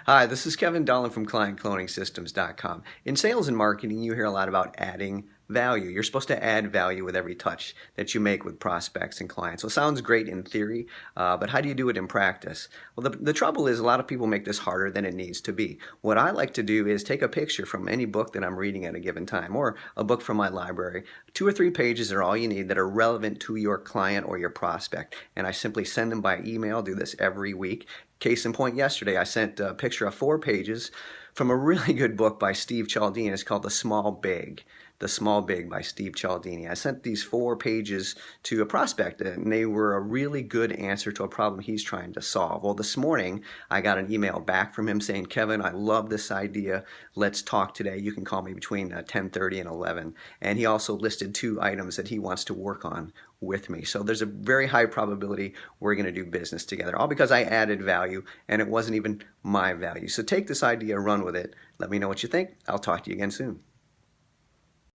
Hi, this is Kevin Dolan from ClientCloningSystems.com. In sales and marketing, you hear a lot about adding value. You're supposed to add value with every touch that you make with prospects and clients. So it sounds great in theory, but how do you do it in practice? Well, the trouble is a lot of people make this harder than it needs to be. What I like to do is take a picture from any book that I'm reading at a given time or a book from my library. 2 or 3 pages are all you need that are relevant to your client or your prospect. And I simply send them by email, do this every week. Case in point, yesterday I sent a picture of 4 pages from a really good book by Steve Cialdini. It's called The Small Big. The Small Big by Steve Cialdini. I sent these 4 pages to a prospect, and they were a really good answer to a problem he's trying to solve. Well, this morning I got an email back from him saying, Kevin, I love this idea. Let's talk today. You can call me between 10:30 and 11. And he also listed 2 items that he wants to work on with me. So there's a very high probability we're going to do business together, all because I added value and it wasn't even my value. So take this idea, run with it. Let me know what you think. I'll talk to you again soon.